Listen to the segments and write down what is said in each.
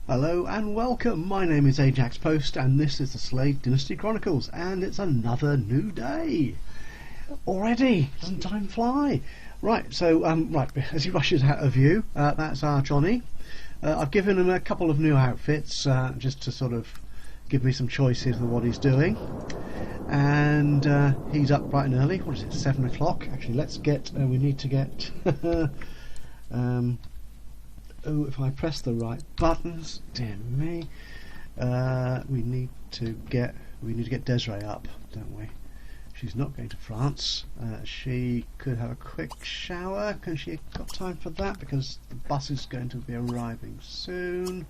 Hello and welcome, my name is Ajaxpost and this is the Dynasty Chronicles, and it's another new day. Already, doesn't time fly? Right, so as he rushes out of view, that's our Johnny. I've given him a couple of new outfits just to sort of give me some choices of what he's doing. And he's up bright and early. What is it, 7 o'clock? Actually, let's get, we need to get oh, if I press the right buttons, dear me, we need to get Desiree up, don't we? She's not going to France. She could have a quick shower. Can she have got time for that? Because the bus is going to be arriving soon.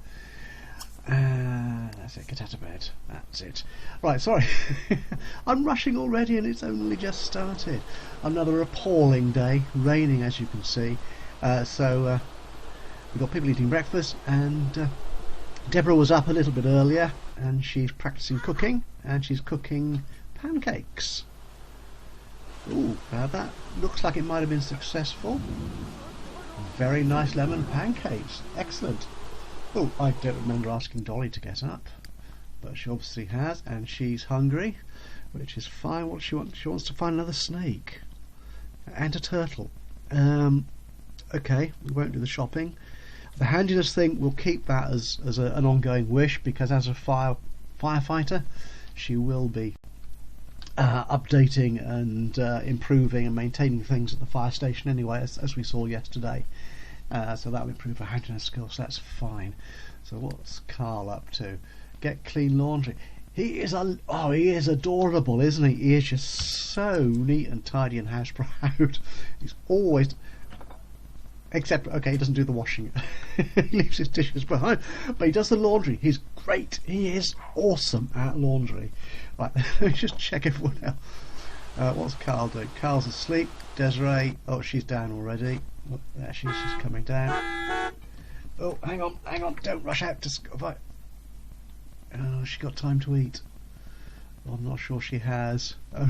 That's it, get out of bed. That's it. Right, sorry. I'm rushing already and it's only just started. Another appalling day, raining as you can see. We've got people eating breakfast, and Deborah was up a little bit earlier and she's practicing cooking, and she's cooking pancakes. Ooh, now that looks like it might have been successful. Very nice lemon pancakes. Excellent. Oh, I don't remember asking Dolly to get up, but she obviously has, and she's hungry, which is fine. What she wants? She wants to find another snake and a turtle. Okay, we won't do the shopping. The handiness thing, we'll keep that as an ongoing wish, because as a firefighter, she will be updating and improving and maintaining things at the fire station anyway, as we saw yesterday. So that will improve her handiness skills, so that's fine. So what's Carl up to? Get clean laundry. He is adorable, isn't he? He is just so neat and tidy and house proud. He's always... Except, okay, he doesn't do the washing. He leaves his dishes behind. But he does the laundry. He's great. He is awesome at laundry. Right, let me just check everyone else. What's Carl doing? Carl's asleep. Desiree, oh, she's down already. Oh, there she is, she's coming down. Oh, hang on, don't rush out to school. Oh, she got time to eat. Well, I'm not sure she has. Oh,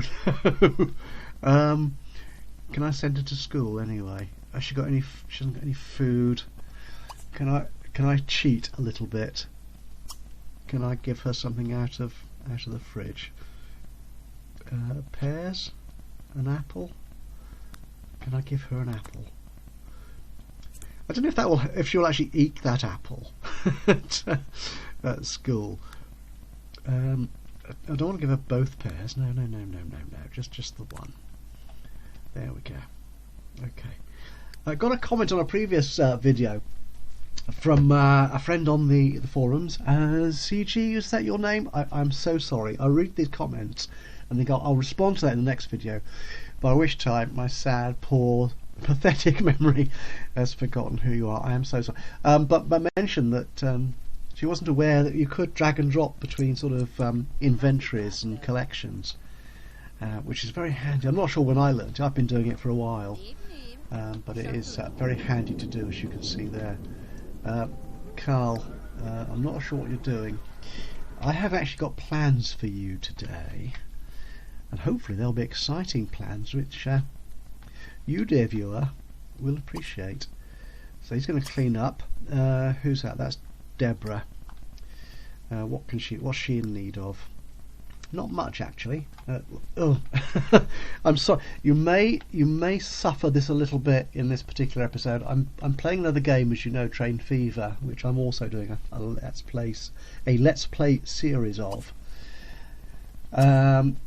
no. Can I send her to school anyway? Has she got any? She hasn't got any food. Can I cheat a little bit? Can I give her something out of the fridge? Pears, an apple. Can I give her an apple? I don't know if she'll actually eat that apple at school. I don't want to give her both pears. No. Just the one. There we go. Okay. I got a comment on a previous video from a friend on the forums. CG, is that your name? I'm so sorry. I read these comments and think I'll respond to that in the next video, by which time my sad, poor, pathetic memory has forgotten who you are. I am so sorry. But mentioned that she wasn't aware that you could drag and drop between sort of inventories and collections, which is very handy. I'm not sure when I learned it. I've been doing it for a while. But it is very handy to do, as you can see there. Carl, I'm not sure what you're doing. I have actually got plans for you today, and hopefully they'll be exciting plans which you, dear viewer, will appreciate. So he's going to clean up. Who's that? That's Deborah. What's she in need of? Not much, actually. Oh, I'm sorry. You may suffer this a little bit in this particular episode. I'm playing another game, as you know, Train Fever, which I'm also doing a let's play series of. And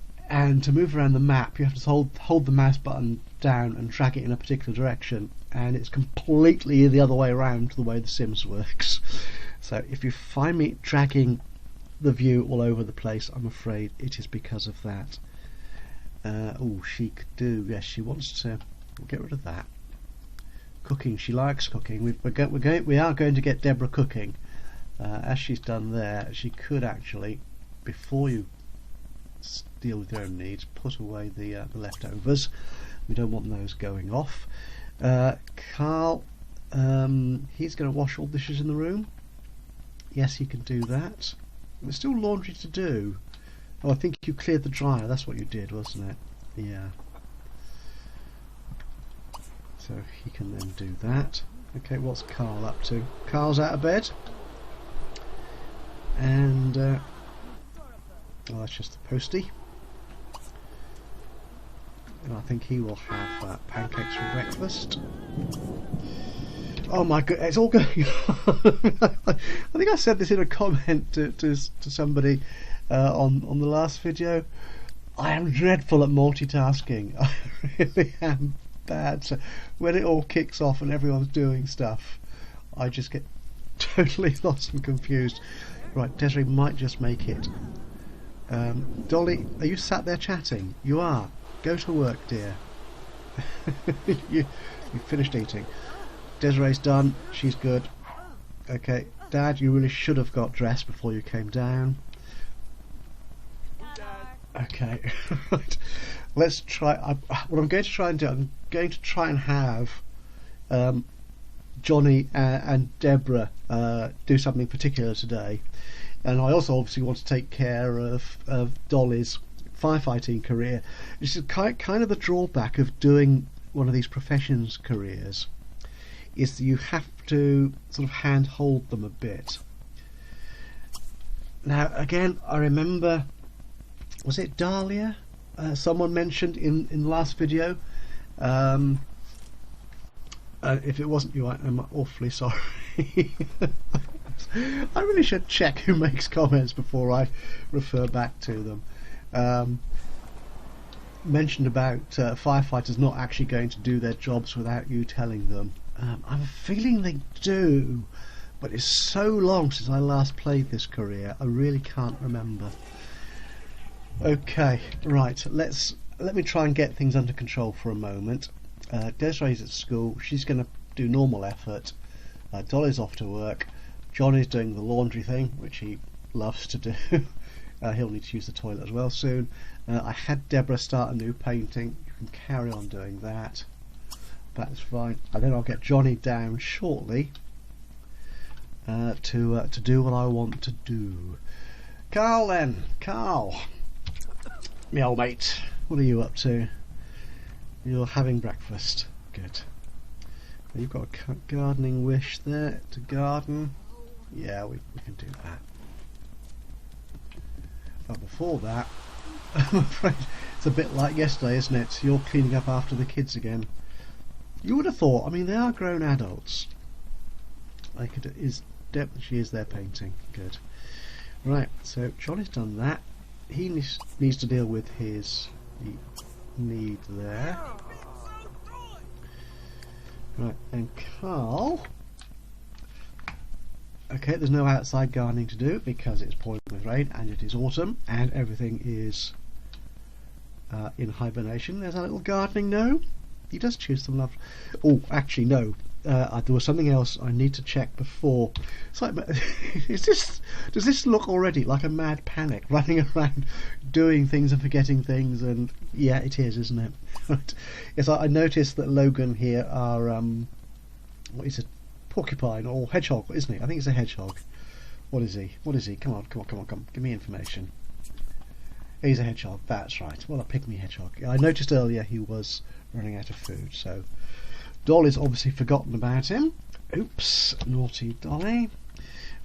to move around the map, you have to hold the mouse button down and drag it in a particular direction, and it's completely the other way around to the way The Sims works. So if you find me dragging the view all over the place, I'm afraid it is because of that. Oh, she could do, yes, she wants to get rid of that. Cooking, she likes cooking. We are going to get Deborah cooking. As she's done there, she could actually, before you deal with your own needs, put away the leftovers. We don't want those going off. Carl, he's going to wash all dishes in the room. Yes, he can do that. There's still laundry to do. Oh, I think you cleared the dryer. That's what you did, wasn't it? Yeah. So he can then do that. Okay, what's Carl up to? Carl's out of bed. And well, that's just the postie. And I think he will have pancakes for breakfast. Oh my god, it's all going on. I think I said this in a comment to somebody on the last video. I am dreadful at multitasking. I really am bad. So when it all kicks off and everyone's doing stuff, I just get totally lost and confused. Right, Desiree might just make it. Dolly, are you sat there chatting? You are. Go to work, dear. you finished eating. Desiree's done. She's good. Okay, Dad, you really should have got dressed before you came down. Okay, right. Let's try. What I'm going to try and do, I'm going to try and have Johnny and Deborah do something particular today. And I also obviously want to take care of Dolly's firefighting career. This is kind of the drawback of doing one of these professions careers, is that you have to sort of handhold them a bit. Now again, I remember, was it Dahlia? Someone mentioned in the last video. If it wasn't you, I'm awfully sorry. I really should check who makes comments before I refer back to them. Mentioned about firefighters not actually going to do their jobs without you telling them. I'm feeling they do, but it's so long since I last played this career, I really can't remember. Okay, right, let me try and get things under control for a moment. Desiree's at school, she's going to do normal effort. Dolly's off to work. Johnny's doing the laundry thing, which he loves to do. He'll need to use the toilet as well soon. I had Deborah start a new painting. You can carry on doing that. That's fine. And then I'll get Johnny down shortly to do what I want to do. Carl then. Carl. Me old mate. What are you up to? You're having breakfast. Good. You've got a gardening wish there to garden. Yeah, we can do that. But before that, I'm afraid it's a bit like yesterday, isn't it? You're cleaning up after the kids again. You would have thought, I mean, they are grown adults. She is there painting. Good. Right, so Johnny's done that. He needs to deal with his need there. Right, and Carl. Okay, there's no outside gardening to do because it's pouring with rain and it is autumn and everything is in hibernation. There's a little gardening. No, he does choose some love. Oh, actually, no. There was something else I need to check before. It's like, does this look already like a mad panic, running around doing things and forgetting things? And yeah, it is, isn't it? Right. Yes, I noticed that Logan here are what is it? Porcupine or hedgehog, isn't he? I think it's a hedgehog. What is he? What is he? Come on. Give me information. He's a hedgehog. That's right. Well, a pygmy hedgehog. I noticed earlier he was running out of food, so Dolly's obviously forgotten about him. Oops, naughty Dolly.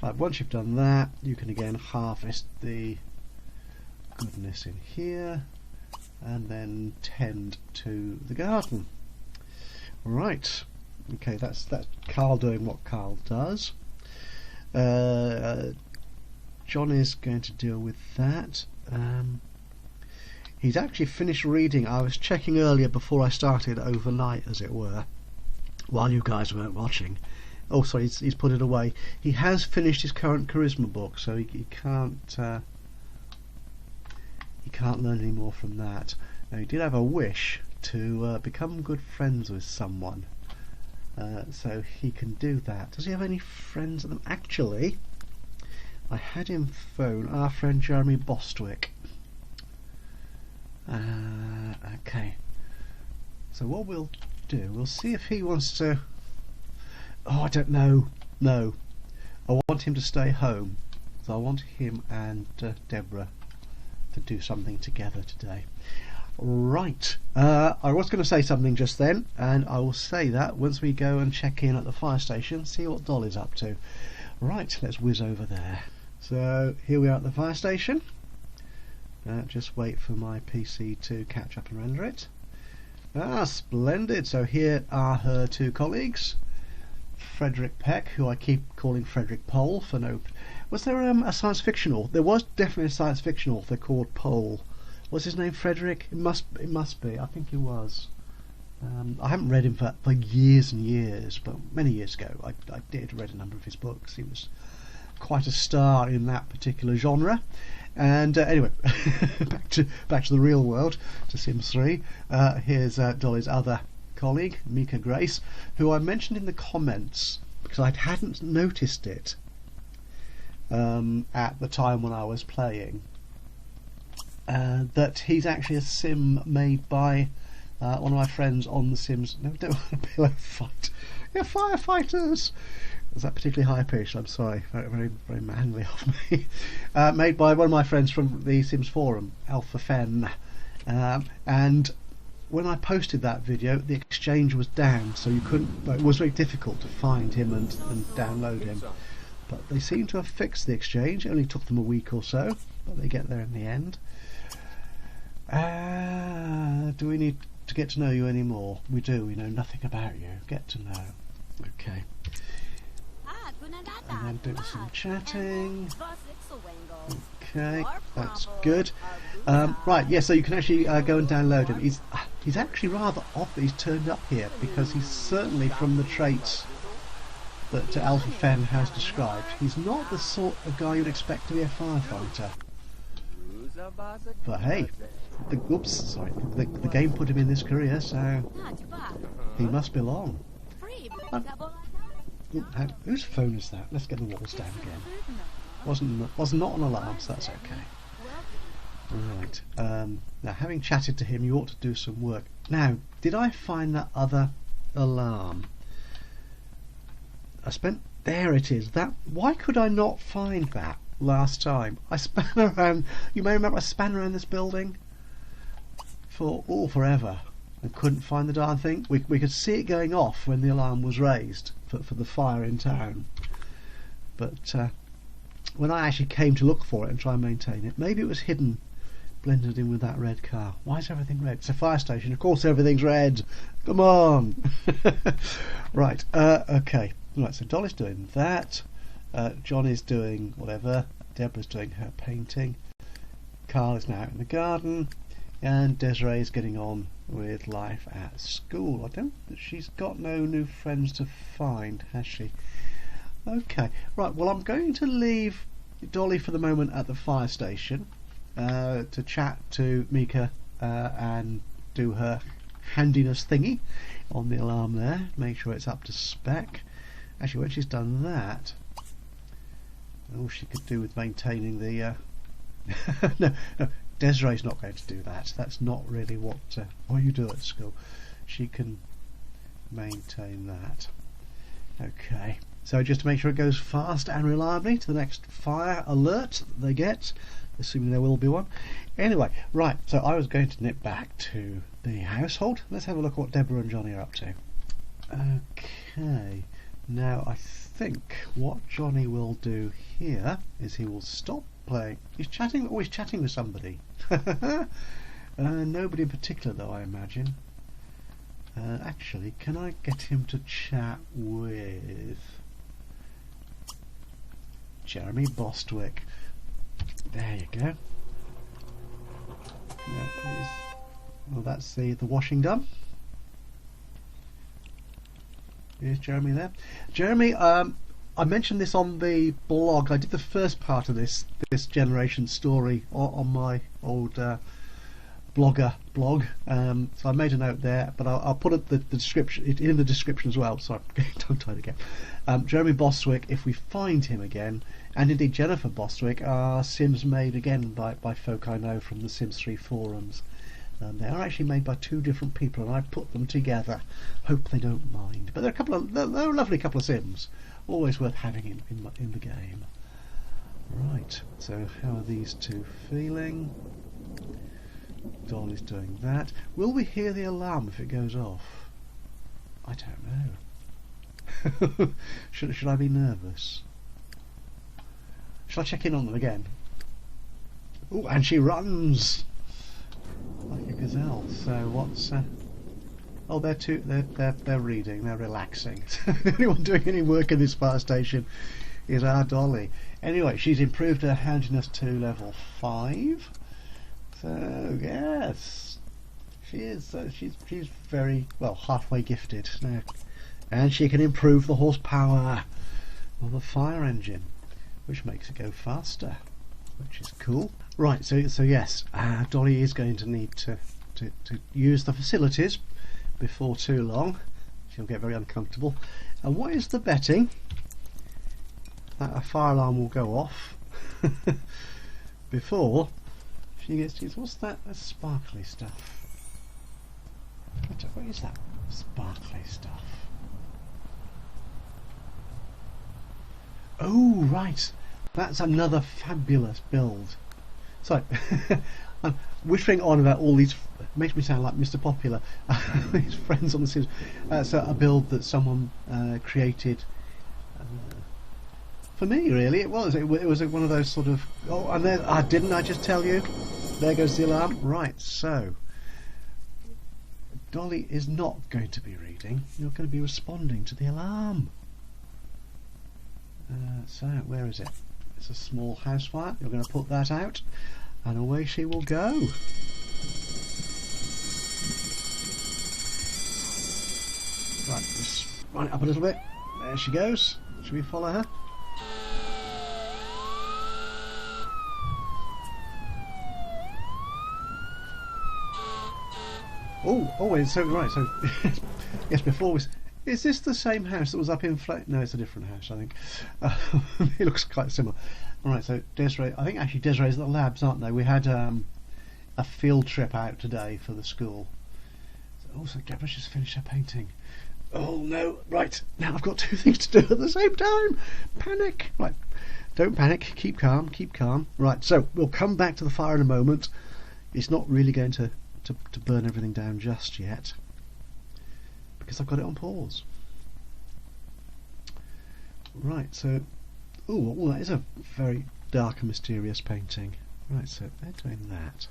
Right, once you've done that, you can again harvest the goodness in here and then tend to the garden. Right. Okay, that's Carl doing what Carl does. John is going to deal with that. He's actually finished reading. I was checking earlier before I started overnight, as it were, while you guys weren't watching. Oh, sorry, he's put it away. He has finished his current charisma book, so he can't learn any more from that. Now, he did have a wish to become good friends with someone. So he can do that. Does he have any friends at them? Actually, I had him phone our friend Jeremy Bostwick. Okay. So what we'll do, we'll see if he wants to... Oh, I don't know. No. I want him to stay home. So I want him and Deborah to do something together today. Right, I was going to say something just then, and I will say that once we go and check in at the fire station, see what Dolly's up to. Right, let's whiz over there. So here we are at the fire station. Just wait for my PC to catch up and render it. Ah, splendid. So here are her two colleagues. Frederick Peck, who I keep calling Frederick Pole for no... Was there a science fiction author? There was definitely a science fiction author called Pole. Was his name Frederick? It must be. I think he was. I haven't read him for years and years, but many years ago I did read a number of his books. He was quite a star in that particular genre. And anyway, back to the real world, to Sims 3. Here's Dolly's other colleague, Mika Grace, who I mentioned in the comments because I hadn't noticed it at the time when I was playing. That he's actually a sim made by one of my friends on The Sims. No, don't want to be like fight. Yeah, firefighters. Was that particularly high pitched? I'm sorry, very, very manly of me. Made by one of my friends from the Sims forum, Alpha Fen. And when I posted that video, the exchange was down, so you couldn't. It was very difficult to find him and download him. But they seem to have fixed the exchange. It only took them a week or so, but they get there in the end. Do we need to get to know you anymore? We do. We know nothing about you. Get to know. Okay. And then do some chatting. Okay, that's good. Right, yeah, so you can actually go and download him. He's actually rather odd that he's turned up here, because he's certainly, from the traits that Alpha Fen has described, he's not the sort of guy you'd expect to be a firefighter. But hey, the game put him in this career, so he must belong. Whose phone is that? Let's get the walls down again. Was not an alarm, so that's okay. Right. Now, having chatted to him, you ought to do some work. Now, did I find that other alarm? There it is. Why could I not find that last time? I span around. You may remember I span around this building for forever and couldn't find the darn thing. We could see it going off when the alarm was raised for the fire in town, but when I actually came to look for it and try and maintain it, maybe it was hidden, blended in with that red car. Why is everything red? It's a fire station, of course everything's red. Come on. Right, okay. Right, so Dolly's doing that, Johnny's doing whatever, Deborah's doing her painting, Carl is now in the garden, and Desiree's getting on with life at school. She's got no new friends to find, has she? Okay, right, well, I'm going to leave Dolly for the moment at the fire station to chat to Mika and do her handiness thingy on the alarm there, make sure it's up to spec. Actually, when she's done that, all she could do with maintaining the no, Desiree's not going to do that. That's not really what you do at school. She can maintain that. Okay, so just to make sure it goes fast and reliably to the next fire alert that they get, assuming there will be one. Anyway, right, so I was going to nip back to the household. Let's have a look at what Deborah and Johnny are up to. Okay, now I think what Johnny will do here is he will stop playing. He's chatting. Oh, he's chatting with somebody. Nobody in particular, though, I imagine. Actually, can I get him to chat with Jeremy Bostwick? There you go. Well, that's the washing done. Here's Jeremy there. Jeremy, I mentioned this on the blog. I did the first part of this generation story on my old blogger blog. So I made a note there, but I'll put the description in the description as well. Sorry, I'm getting tongue-tied again. Jeremy Bostwick, if we find him again, and indeed Jennifer Bostwick, are Sims made again by folk I know from the Sims 3 forums. They are actually made by two different people, and I put them together. Hope they don't mind. But they're a lovely couple of Sims. Always worth having in the game. Right, so how are these two feeling? Dolly's doing that. Will we hear the alarm if it goes off? I don't know. Should I be nervous? Shall I check in on them again? Oh, and she runs like a gazelle. So what's? Oh, they're reading. They're relaxing. The only one doing any work in this fire station is our Dolly. Anyway, she's improved her handiness to level 5. So yes, she is. She's very well, halfway gifted now, and she can improve the horsepower of the fire engine, which makes it go faster, which is cool. Right. So yes, Dolly is going to need to use the facilities before too long. She'll get very uncomfortable. And what is the betting that a fire alarm will go off before she gets to use? What's that? That's sparkly stuff. What is that sparkly stuff? Oh, right. That's another fabulous build. Sorry, I'm whispering on about all these. Makes me sound like Mr. Popular. His friends on the Sims. So a build that someone created for me. Really, it was. It was one of those sort of. Oh, and there. Didn't I just tell you? There goes the alarm. Right. So Dolly is not going to be reading. You're going to be responding to the alarm. So where is it? It's a small house fire. You're going to put that out, and away she will go. Right, just run it up a little bit. There she goes. Should we follow her? Oh, so right. So yes, before we. Is this the same house that was up in No, it's a different house, I think. It looks quite similar. Alright, so Desiree, I think actually Desiree's at the labs, aren't they? We had a field trip out today for the school. So Deborah's just finished her painting. Oh no, right, now I've got 2 things to do at the same time. Panic. Right, don't panic, keep calm, keep calm. Right, so we'll come back to the fire in a moment. It's not really going to burn everything down just yet, because I've got it on pause. Right, so that is a very dark and mysterious painting. Right, so they're doing that,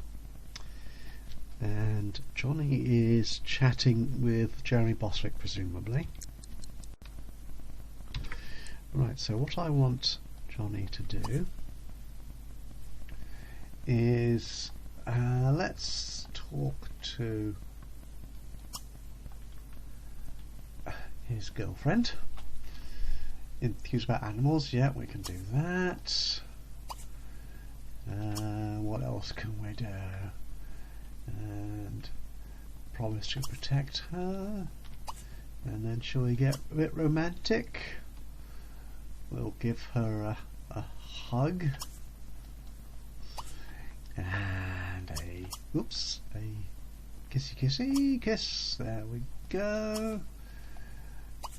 and Johnny is chatting with Jeremy Boswick, presumably. Right, so what I want Johnny to do is let's talk to his girlfriend. Enthused about animals, yeah, we can do that. What else can we do? And promise to protect her. And then shall we get a bit romantic? We'll give her a hug. And a kissy kiss. There we go.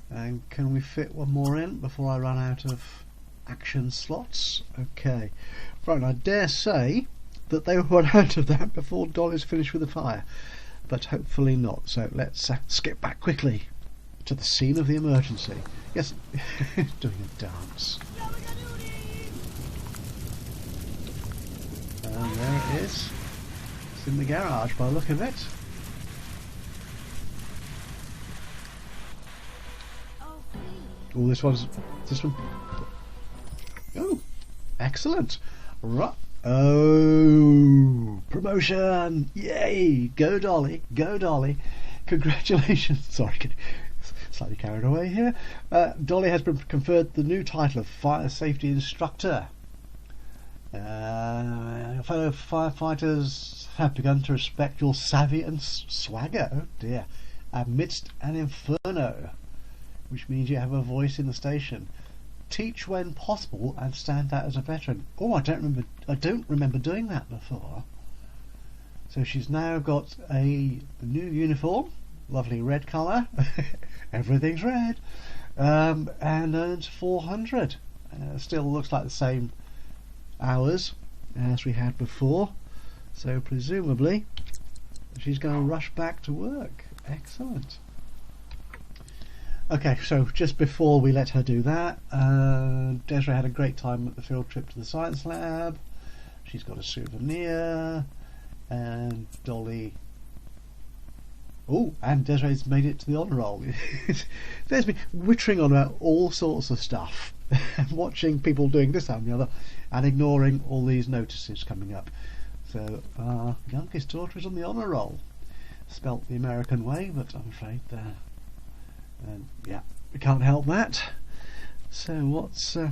And can we fit one more in before I run out of action slots? Okay. Right, I dare say that they will run out of that before Dolly's finished with the fire. But hopefully not. So let's skip back quickly to the scene of the emergency. Yes, doing a dance. And there it is. It's in the garage by the look of it. Oh, this one. Oh, excellent. Right. Oh, promotion! Yay! Go Dolly! Go Dolly! Congratulations! Sorry, slightly carried away here. Dolly has been conferred the new title of Fire Safety Instructor. Fellow firefighters have begun to respect your savvy and swagger. Oh dear! Amidst an inferno, which means you have a voice in the station. Teach when possible and stand out as a veteran. Oh, I don't remember doing that before. So she's now got a new uniform, lovely red colour. Everything's red, and earns 400. Still looks like the same hours as we had before. So presumably she's going to rush back to work. Excellent. Okay, so just before we let her do that, Desiree had a great time at the field trip to the science lab. She's got a souvenir, and Dolly... Oh, and Desiree's made it to the honour roll. There's been wittering on about all sorts of stuff, watching people doing this and the other, and ignoring all these notices coming up. So our youngest daughter is on the honour roll. Spelt the American way, but I'm afraid yeah, we can't help that. So what's the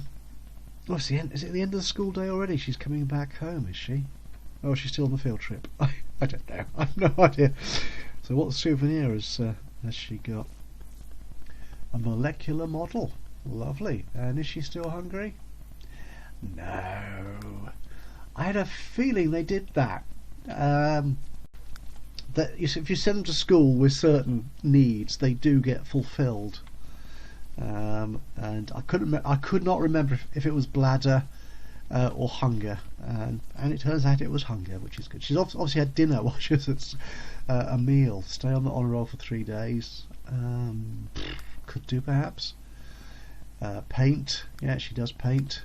end? Is it the end of the school day already? She's coming back home, is she? Oh, she's still on the field trip. I don't know. I've no idea. So what souvenir has she got? A molecular model. Lovely. And is she still hungry? No. I had a feeling they did that. That if you send them to school with certain needs, they do get fulfilled. And I could not remember if it was bladder or hunger, and it turns out it was hunger, which is good. She's obviously had dinner while she was at a meal. Stay on the honour roll for 3 days. Could do perhaps. Paint. Yeah, she does paint.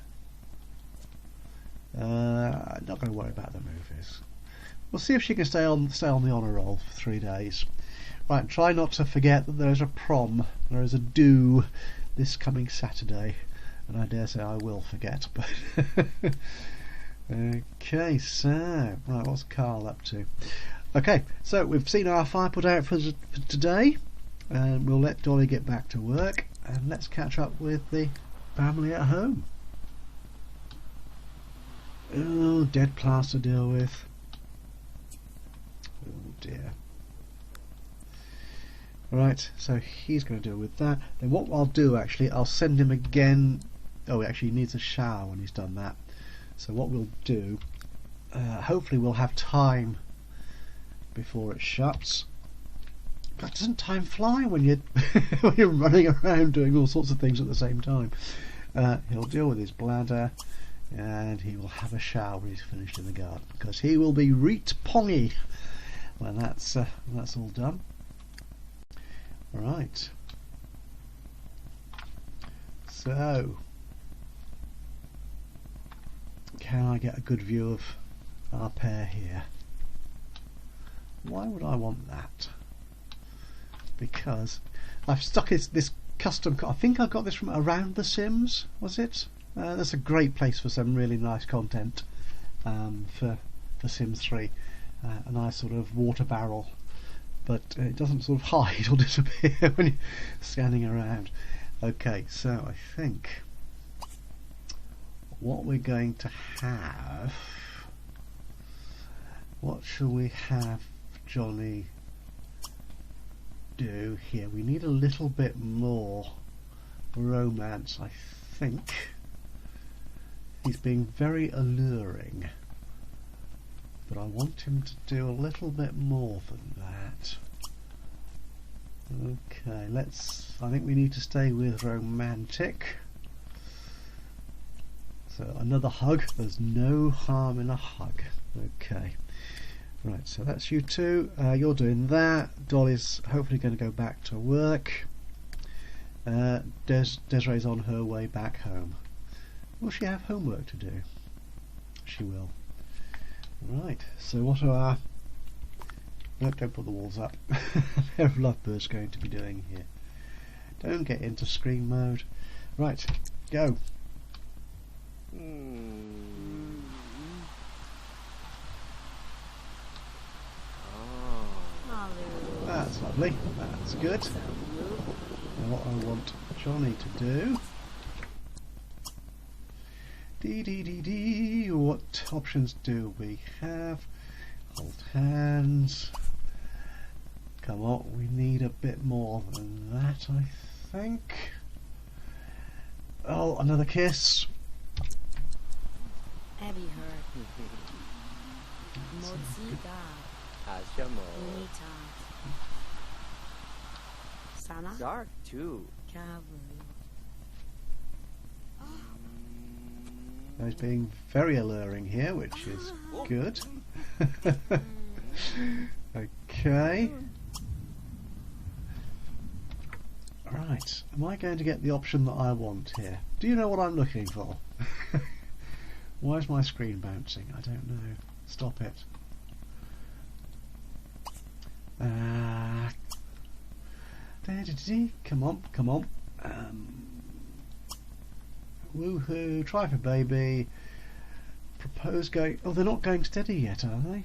Not going to worry about the movies. We'll see if she can stay on the honour roll for 3 days. Right, try not to forget that there is a prom, there is a do this coming Saturday, and I dare say I will forget. But okay, so right, what's Carl up to? Okay, so we've seen our fire put out for today, and we'll let Dolly get back to work, and let's catch up with the family at home. Oh, dead plants to deal with. Oh dear. Right, so he's going to deal with that. Then what I'll do, actually, I'll send him again. Oh, actually he needs a shower when he's done that. So what we'll do, hopefully we'll have time before it shuts. God, doesn't time fly when you're when you're running around doing all sorts of things at the same time? He'll deal with his bladder, and he will have a shower when he's finished in the garden, because he will be reet pongy when that's all done. Right. So, can I get a good view of our pair here? Why would I want that? Because I've stuck this custom. I think I got this from Around the Sims. Was it? That's a great place for some really nice content for Sims 3. A nice sort of water barrel, but it doesn't sort of hide or disappear when you're scanning around. Okay, so I think what we're going to have, what shall we have Johnny do here? We need a little bit more romance, I think. He's being very alluring, but I want him to do a little bit more than that. Okay, I think we need to stay with romantic. So another hug. There's no harm in a hug. Okay. Right, so that's you two. You're doing that. Dolly's hopefully going to go back to work. Desiree's on her way back home. Will she have homework to do? She will. Right, so what are our... No, don't put the walls up. Pair of lovebirds going to be doing here. Don't get into screen mode. Right, go. That's lovely. That's good. Now what I want Johnny to do... What options do we have? Hold hands. Come on, we need a bit more than that, I think. Oh, another kiss. Abby heard. Sana? Dark too. He's being very alluring here, which is good. Okay. Right, am I going to get the option that I want here? Do you know what I'm looking for? Why is my screen bouncing? I don't know. Stop it. Come on, come on. Woohoo, try for baby. Propose going... Oh, they're not going steady yet, are they?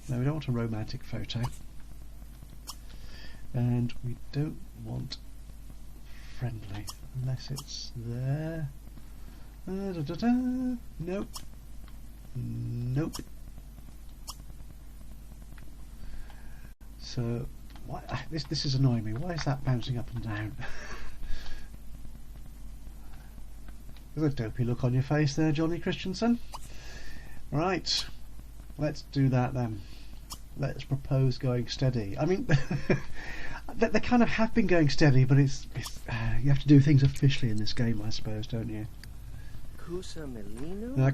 No, we don't want a romantic photo. And we don't want friendly, unless it's there. Nope. Nope. So, why, this is annoying me. Why is that bouncing up and down? There's a dopey look on your face there, Johnny Christensen. Right, let's do that then. Let's propose going steady. I mean, they kind of have been going steady, but it's you have to do things officially in this game, I suppose, don't you?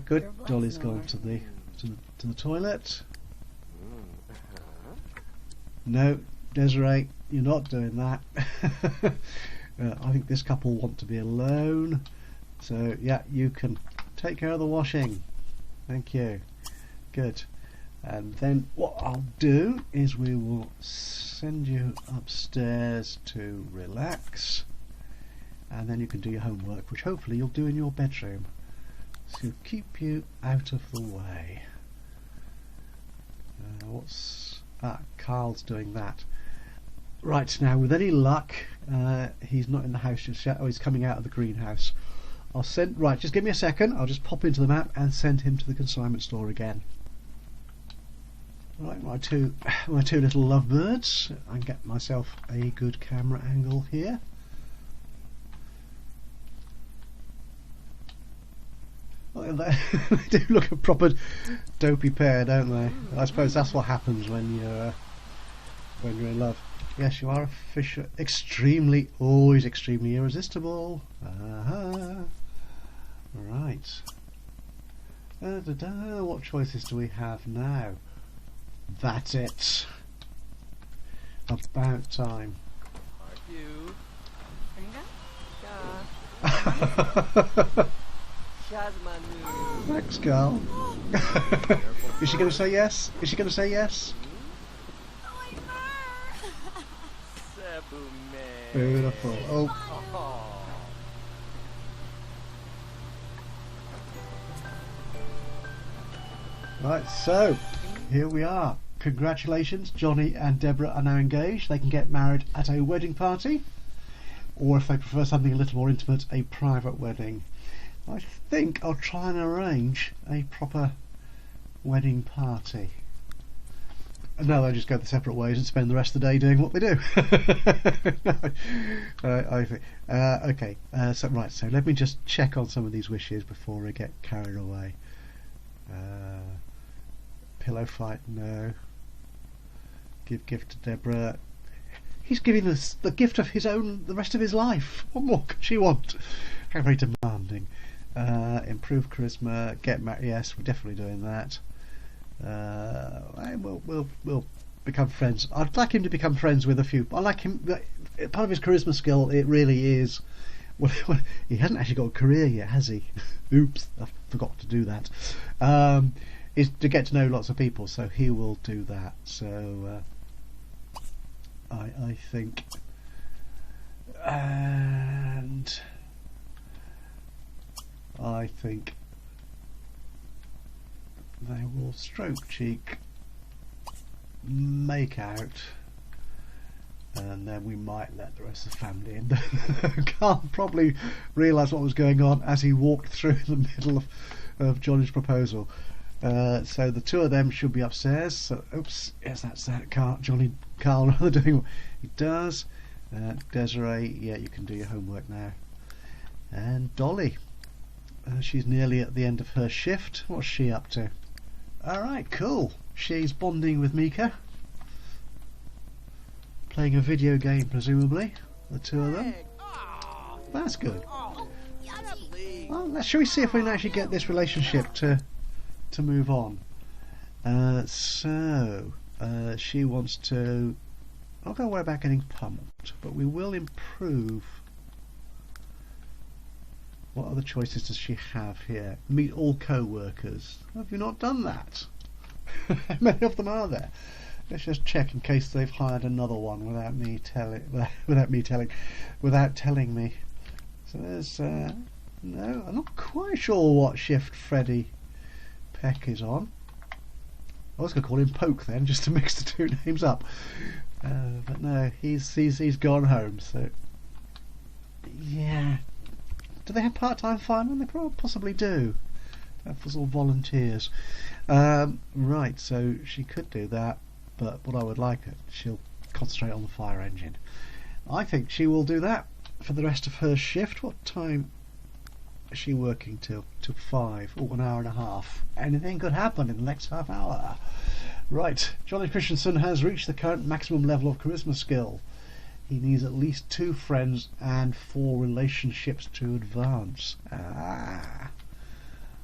Good. Dolly's gone to the toilet. No, Desiree, you're not doing that. I think this couple want to be alone. So yeah, you can take care of the washing. Thank you. Good. And then what I'll do is we will send you upstairs to relax, and then you can do your homework, which hopefully you'll do in your bedroom, to keep you out of the way. Carl's doing that. Right, now with any luck, he's not in the house just yet. Oh, he's coming out of the greenhouse. I'll send. Right, just give me a second. I'll just pop into the map and send him to the consignment store again. Right, my two little lovebirds. I can get myself a good camera angle here. Well, they do look a proper dopey pair, don't they? I suppose that's what happens when you're in love. Yes, you are a fish. Always extremely irresistible. Right. What choices do we have now? That's it. About time. Thanks, girl. Is she going to say yes? Is she going to say yes? Beautiful. Oh. Right, so here we are. Congratulations, Johnny and Deborah are now engaged. They can get married at a wedding party, or if they prefer something a little more intimate, a private wedding. I think I'll try and arrange a proper wedding party. No, they'll just go their separate ways and spend the rest of the day doing what they do. I think. Okay, so let me just check on some of these wishes before I get carried away. Pillow fight, no. Give gift to Deborah. He's giving us the gift of his own, the rest of his life. What more could she want? How very demanding. Improve charisma, get married. Yes, we're definitely doing that. We'll become friends. I'd like him to become friends with a few. I like him. Part of his charisma skill, it really is. Well, he hasn't actually got a career yet, has he? Oops, I forgot to do that. Is to get to know lots of people, so he will do that. So I think, and I think they will stroke cheek, make out, and then we might let the rest of the family in. Carl probably realised what was going on as he walked through the middle of Johnny's proposal. So the two of them should be upstairs. So, oops, yes, that's that. Carl rather doing what he does. Desiree, yeah, you can do your homework now. And Dolly, she's nearly at the end of her shift. What's she up to? Alright, cool. She's bonding with Mika, playing a video game, presumably, the two of them. That's good. Well, shall we see if we can actually get this relationship to move on? She wants to... I'm not going to worry about getting pummeled, but we will improve. What other choices does she have here? Meet all co-workers. Have you not done that? How many of them are there? Let's just check in case they've hired another one without telling me. So there's no, I'm not quite sure what shift Freddie Peck is on. I was going to call him Poke then, just to mix the two names up. But no, he's gone home. So yeah, do they have part-time firemen? They probably possibly do. That was all volunteers. Right, so she could do that, but what I would like, she'll concentrate on the fire engine. I think she will do that for the rest of her shift. What time is she working till? Till 5. Oh, an hour and a half. Anything could happen in the next half hour. Right, Johnny Christensen has reached the current maximum level of charisma skill. He needs at least 2 friends and 4 relationships to advance.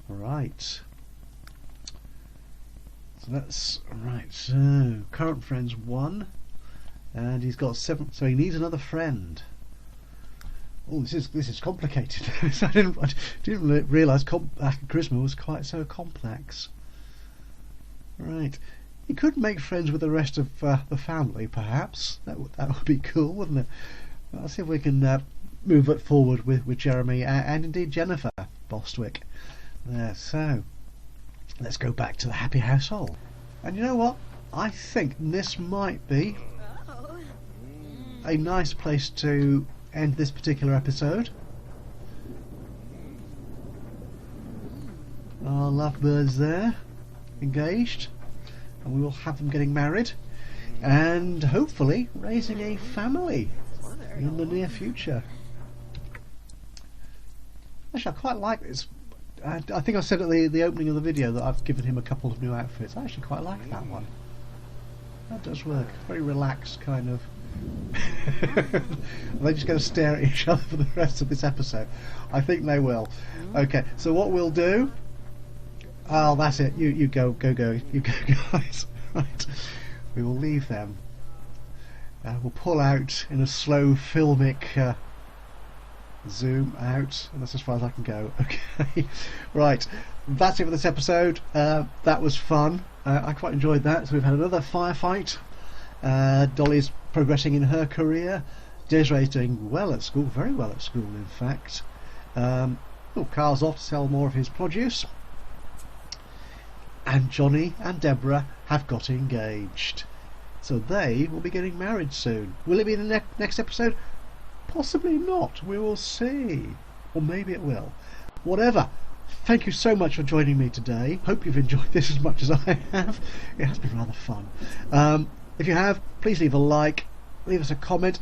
Right. So that's right. So current friends 1, and he's got 7. So he needs another friend. Oh, this is complicated. I didn't realise charisma was quite so complex. Right. He could make friends with the rest of the family, perhaps. That would be cool, wouldn't it? I'll see if we can move it forward with Jeremy and indeed Jennifer Bostwick. There. So let's go back to the happy household. And you know what? I think this might be a nice place to end this particular episode. Our lovebirds there, engaged, and we will have them getting married and hopefully raising a family in the near future. Actually, I quite like this. I think I said at the opening of the video that I've given him a couple of new outfits. I actually quite like that one. That does work. Very relaxed kind of. Are they just going to stare at each other for the rest of this episode? I think they will. Okay, so what we'll do... Oh, that's it. You go. You go, guys. Right. We will leave them. We'll pull out in a slow filmic... zoom out, and that's as far as I can go. Okay, right, that's it for this episode. That was fun. I quite enjoyed that. So we've had another firefight. Dolly's progressing in her career. Desiree's doing well at school, very well at school in fact. Carl's off to sell more of his produce, and Johnny and Deborah have got engaged, so they will be getting married soon. Will it be in the next episode? Possibly not. We will see. Or maybe it will. Whatever. Thank you so much for joining me today. Hope you've enjoyed this as much as I have. It has been rather fun. If you have, please leave a like. Leave us a comment.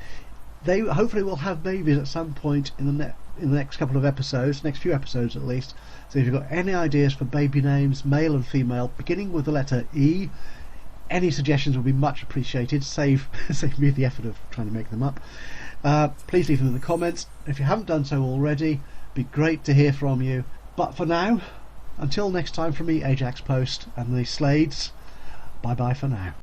They hopefully will have babies at some point in the next couple of episodes, next few episodes at least. So if you've got any ideas for baby names, male and female, beginning with the letter E, any suggestions would be much appreciated. Save me the effort of trying to make them up. Please leave them in the comments. If you haven't done so already, it'd be great to hear from you. But for now, until next time, from me, Ajaxpost and the Slades, bye bye for now.